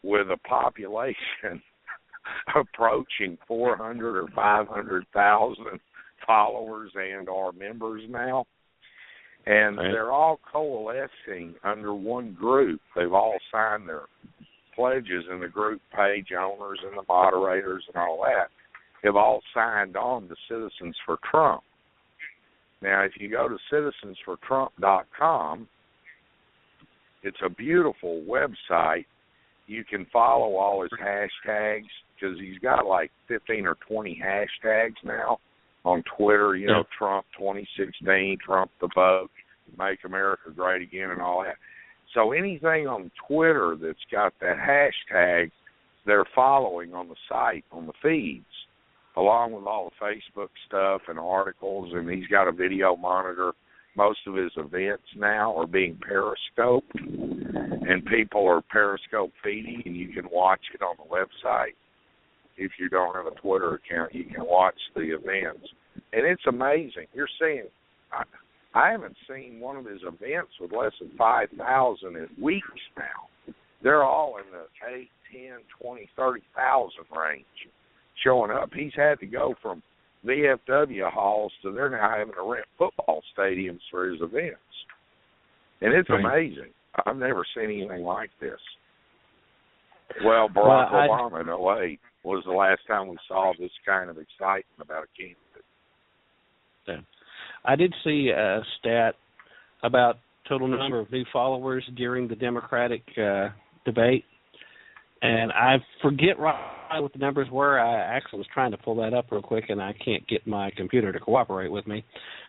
with a population approaching 400 or 500,000 followers and or members now. And they're all coalescing under one group. They've all signed their pledges, and the group page owners and the moderators and all that have all signed on to Citizens for Trump. Now, if you go to citizensfortrump.com, it's a beautiful website. You can follow all his hashtags because he's got like 15 or 20 hashtags now on Twitter, you know, Trump 2016, Trump the vote, Make America Great Again, and all that. So anything on Twitter that's got that hashtag, they're following on the site, on the feeds, along with all the Facebook stuff and articles, and he's got a video monitor. Most of his events now are being periscoped, and people are periscope feeding, and you can watch it on the website. If you don't have a Twitter account, you can watch the events. And it's amazing. You're seeing, I haven't seen one of his events with less than 5,000 in weeks now. They're all in the 8, 10, 20, 30,000 range showing up. He's had to go from VFW halls to they're now having to rent football stadiums for his events. And it's amazing. I've never seen anything like this. Well, Barack Obama in 08 was the last time we saw this kind of excitement about a candidate. Yeah. I did see a stat about total number of new followers during the Democratic debate, and I forget right what the numbers were. I actually was trying to pull that up real quick, and I can't get my computer to cooperate with me.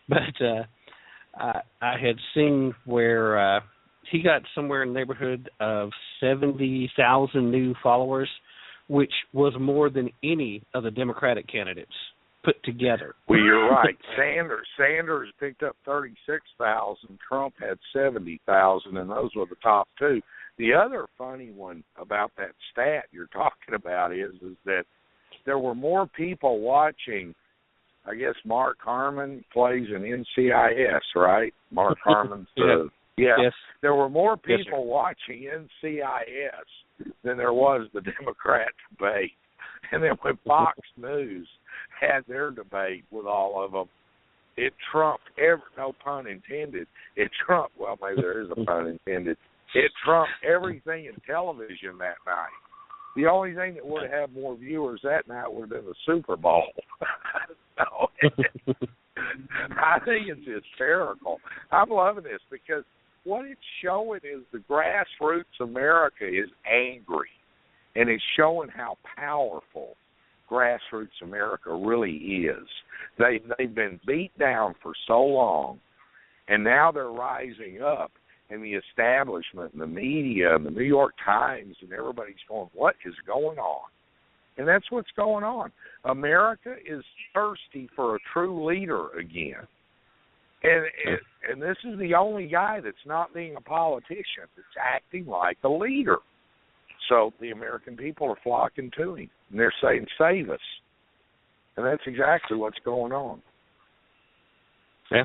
But I had seen where he got somewhere in the neighborhood of 70,000 new followers, which was more than any of the Democratic candidates put together. Well, you're right. Sanders picked up 36,000. Trump had 70,000, and those were the top two. The other funny one about that stat you're talking about is that there were more people watching. I guess Mark Harmon plays in NCIS, right? Mark Harmon's Yes. There were more people watching NCIS than there was the Democrat debate. And then when Fox News had their debate with all of them, it trumped no pun intended, well, maybe there is a pun intended, it trumped everything in television that night. The only thing that would have had more viewers that night would have been the Super Bowl. I think it's hysterical. I'm loving this because what it's showing is the grassroots America is angry, and it's showing how powerful grassroots America really is. They've been beat down for so long, and now they're rising up, and the establishment and the media and the New York Times and everybody's going, what is going on? And that's what's going on. America is thirsty for a true leader again. And this is the only guy that's not being a politician, that's acting like a leader. So the American people are flocking to him, and they're saying, save us. And that's exactly what's going on. Yeah.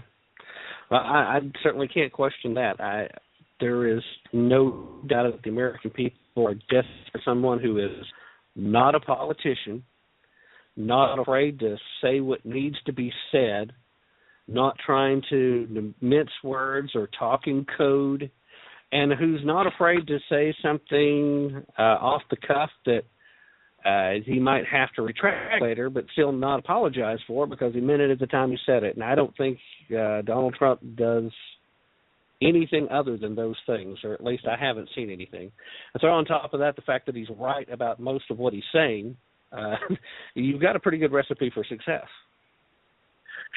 Well, I certainly can't question that. There is no doubt that the American people are desperate for someone who is not a politician, not afraid to say what needs to be said, not trying to mince words or talk in code, and who's not afraid to say something off the cuff that he might have to retract later, but still not apologize for because he meant it at the time he said it. And I don't think Donald Trump does anything other than those things, or at least I haven't seen anything. And so on top of that, the fact that he's right about most of what he's saying, you've got a pretty good recipe for success.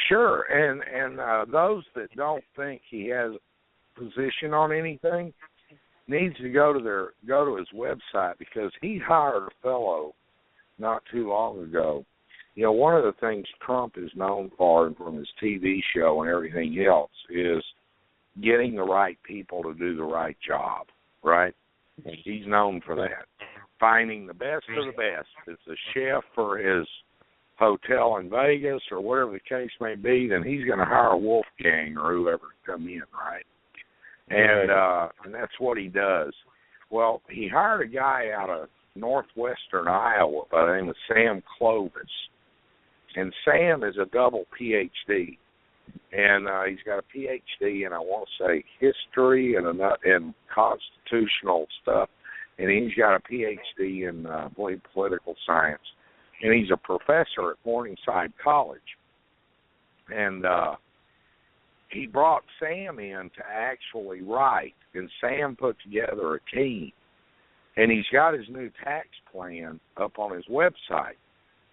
Sure, and those that don't think he has a position on anything needs to go to his website, because he hired a fellow not too long ago. You know, one of the things Trump is known for from his TV show and everything else is getting the right people to do the right job, right? He's known for that. Finding the best of the best. It's a chef for his hotel in Vegas or whatever the case may be, then he's going to hire Wolfgang or whoever to come in, right? And that's what he does. Well, he hired a guy out of northwestern Iowa by the name of Sam Clovis. And Sam is a double PhD. And he's got a PhD in, I want to say, history and constitutional stuff. And he's got a PhD in, I believe, political science. And he's a professor at Morningside College. And he brought Sam in to actually write. And Sam put together a team. And he's got his new tax plan up on his website.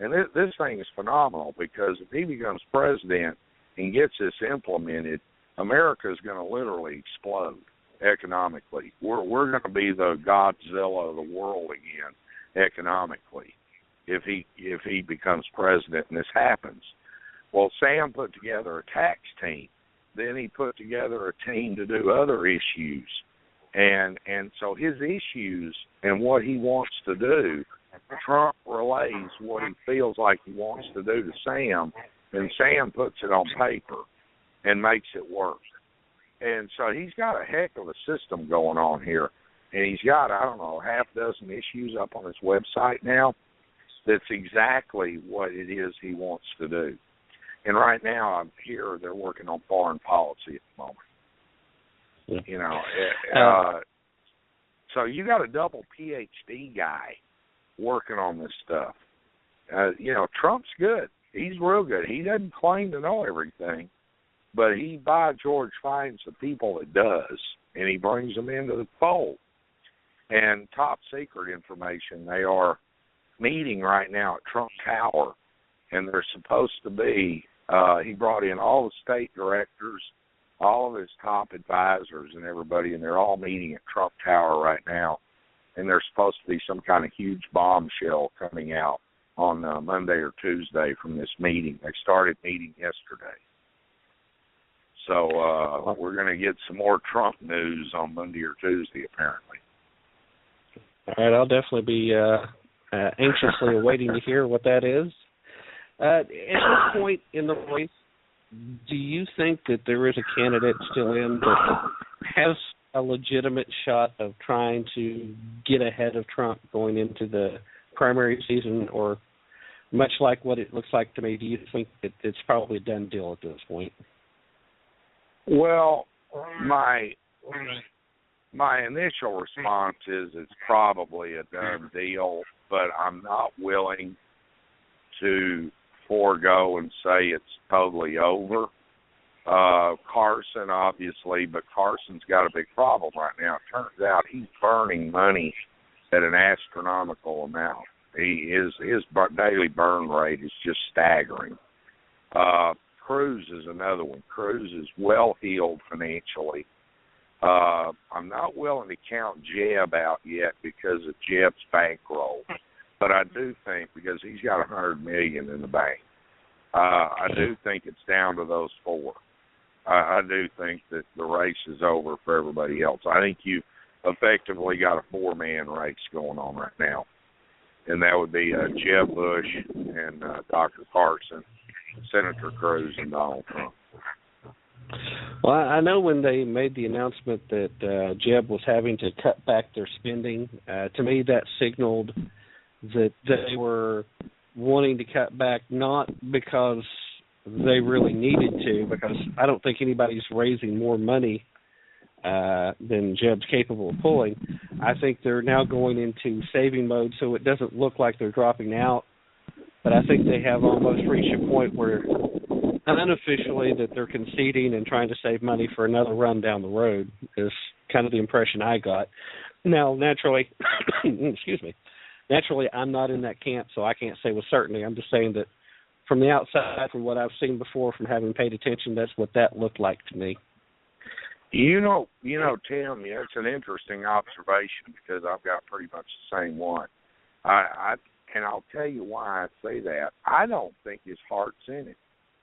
And this thing is phenomenal because if he becomes president and gets this implemented, America is going to literally explode economically. We're going to be the Godzilla of the world again economically if he becomes president and this happens. Well, Sam put together a tax team. Then he put together a team to do other issues. And so his issues and what he wants to do, Trump relays what he feels like he wants to do to Sam, and Sam puts it on paper and makes it work. And so he's got a heck of a system going on here. And he's got, I don't know, half a dozen issues up on his website now that's exactly what it is he wants to do. And right now I'm here, they're working on foreign policy at the moment. Yeah. You know, so you got a double PhD guy working on this stuff. You know, Trump's good. He's real good. He doesn't claim to know everything, but he, by George, finds the people that does, and he brings them into the fold. And top secret information, they are meeting right now at Trump Tower, and they're supposed to be, he brought in all the state directors, all of his top advisors and everybody, and they're all meeting at Trump Tower right now. And there's supposed to be some kind of huge bombshell coming out on Monday or Tuesday from this meeting. They started meeting yesterday. So we're going to get some more Trump news on Monday or Tuesday, apparently. All right, I'll definitely be anxiously awaiting to hear what that is. At this point in the race, do you think that there is a candidate still in that has a legitimate shot of trying to get ahead of Trump going into the primary season, or much like what it looks like to me, do you think that it's probably a done deal at this point? Well, my initial response is it's probably a done deal, but I'm not willing to forego and say it's totally over. Carson, obviously, but Carson's got a big problem right now. It turns out he's burning money at an astronomical amount. His daily burn rate is just staggering. Cruz is another one. Cruz is well-heeled financially. I'm not willing to count Jeb out yet because of Jeb's bankroll, but I do think, because he's got $100 million in the bank, I do think it's down to those four. I do think that the race is over for everybody else. I think you've effectively got a four-man race going on right now, and that would be Jeb Bush and Dr. Carson, Senator Cruz, and Donald Trump. Well, I know when they made the announcement that Jeb was having to cut back their spending, to me that signaled that they were wanting to cut back not because they really needed to, because I don't think anybody's raising more money than Jeb's capable of pulling. I think they're now going into saving mode, so it doesn't look like they're dropping out. But I think they have almost reached a point where unofficially that they're conceding and trying to save money for another run down the road is kind of the impression I got. Now, naturally, excuse me, naturally I'm not in that camp, so I can't say with certainty. I'm just saying that from the outside, from what I've seen before, from having paid attention, that's what that looked like to me. You know, Tim, it's an interesting observation because I've got pretty much the same one. And I'll tell you why I say that. I don't think his heart's in it.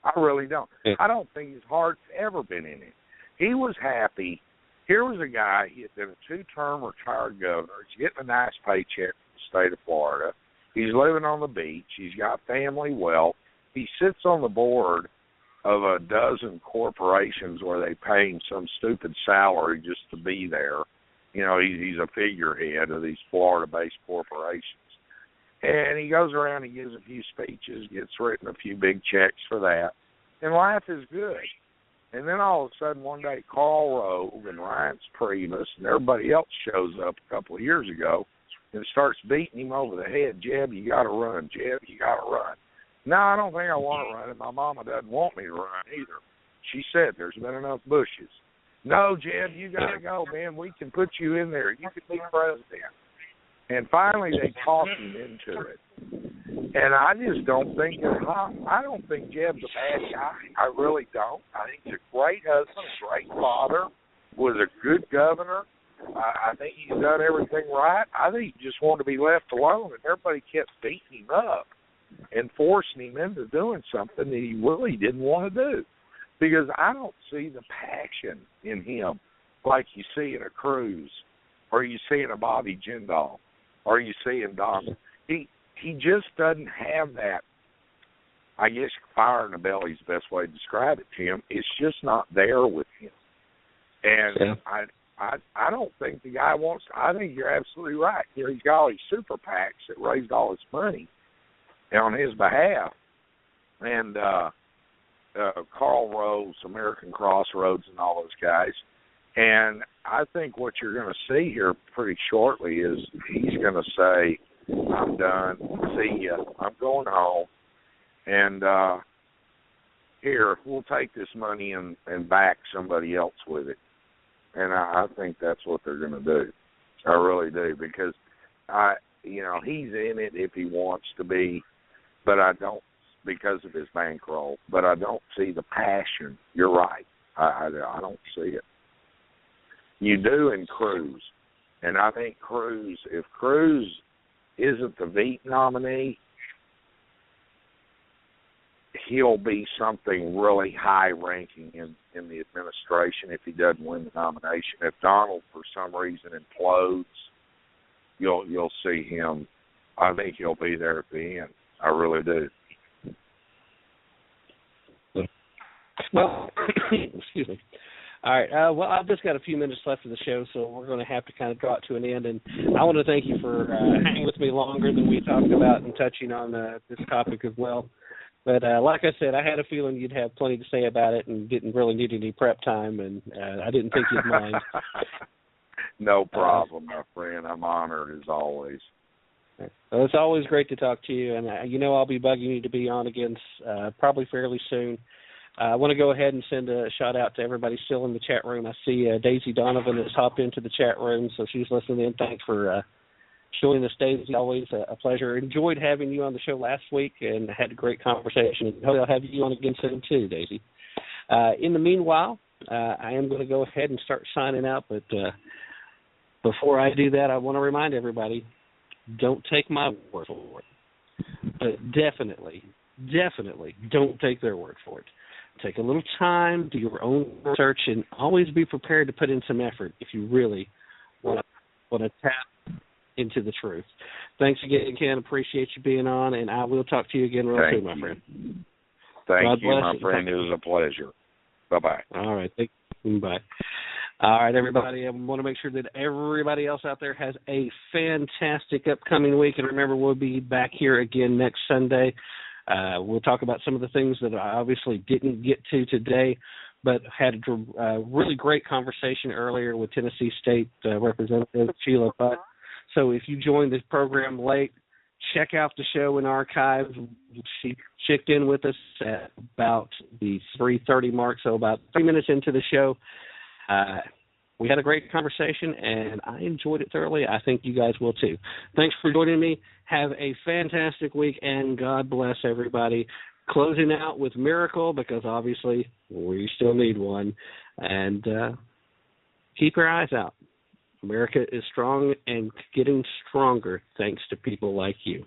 I really don't. Yeah. I don't think his heart's ever been in it. He was happy. Here was a guy, he had been a two-term retired governor. He's getting a nice paycheck from the state of Florida. He's living on the beach. He's got family wealth. He sits on the board of a dozen corporations where they pay him some stupid salary just to be there. You know, he's a figurehead of these Florida-based corporations. And he goes around and gives a few speeches, gets written a few big checks for that, and life is good. And then all of a sudden one day Karl Rove and Reince Priebus and everybody else shows up a couple of years ago and starts beating him over the head. Jeb, you got to run. Jeb, you got to run. No, I don't think I want to run, and my mama doesn't want me to run either. She said there's been enough bushes. No, Jeb, you got to go, man. We can put you in there. You can be president. And finally they talked him into it. And I just don't think I don't think Jeb's a bad guy. I really don't. I think he's a great husband, a great father, was a good governor. I think he's done everything right. I think he just wanted to be left alone, and everybody kept beating him up and forcing him into doing something that he really didn't want to do. Because I don't see the passion in him like you see in a Cruz, or you see in a Bobby Jindal, or you see in Donald. He just doesn't have that. I guess fire in the belly is the best way to describe it, Tim. It's just not there with him. And I don't think the guy wants to. I think you're absolutely right. You know, he's got all these super PACs that raised all his money on his behalf. And Karl Rove, American Crossroads, and all those guys. And I think what you're going to see here pretty shortly is he's going to say, I'm done. See ya. I'm going home. And here, we'll take this money and back somebody else with it. And I think that's what they're going to do. I really do, because he's in it if he wants to be, but I don't, because of his bankroll. But I don't see the passion. You're right. I don't see it. You do in Cruz, and I think if Cruz isn't the Veep nominee, he'll be something really high-ranking in the administration if he doesn't win the nomination. If Donald, for some reason, implodes, you'll see him. I think he'll be there at the end. I really do. Well, excuse me. All right. Well, I've just got a few minutes left of the show, so we're going to have to kind of draw it to an end. And I want to thank you for hanging with me longer than we talked about and touching on this topic as well. But like I said, I had a feeling you'd have plenty to say about it and didn't really need any prep time, and I didn't think you'd mind. No problem, my friend. I'm honored as always. Well, it's always great to talk to you, and I'll be bugging you to be on again probably fairly soon. I want to go ahead and send a shout-out to everybody still in the chat room. I see Daisy Donovan has hopped into the chat room, so she's listening in. Thanks for joining us, Daisy. Always a pleasure. Enjoyed having you on the show last week and had a great conversation. And hopefully I'll have you on again soon too, Daisy. In the meanwhile, I am going to go ahead and start signing out, but before I do that, I want to remind everybody, don't take my word for it. But definitely don't take their word for it. Take a little time, do your own research, and always be prepared to put in some effort if you really want to tap into the truth. Thanks again, Ken. Appreciate you being on, and I will talk to you again real soon, my friend. Thank you, my friend. It was a pleasure. Bye-bye. All right. Thank you. Bye. All right, everybody. I want to make sure that everybody else out there has a fantastic upcoming week. And remember, we'll be back here again next Sunday. We'll talk about some of the things that I obviously didn't get to today, but had a really great conversation earlier with Tennessee State Representative Sheila Butt. So if you joined this program late, check out the show in archives. She checked in with us at about the 3:30 mark, so about 3 minutes into the show. We had a great conversation, and I enjoyed it thoroughly. I think you guys will too. Thanks for joining me. Have a fantastic week, and God bless everybody. Closing out with Miracle, because obviously we still need one. And keep your eyes out. America is strong and getting stronger thanks to people like you.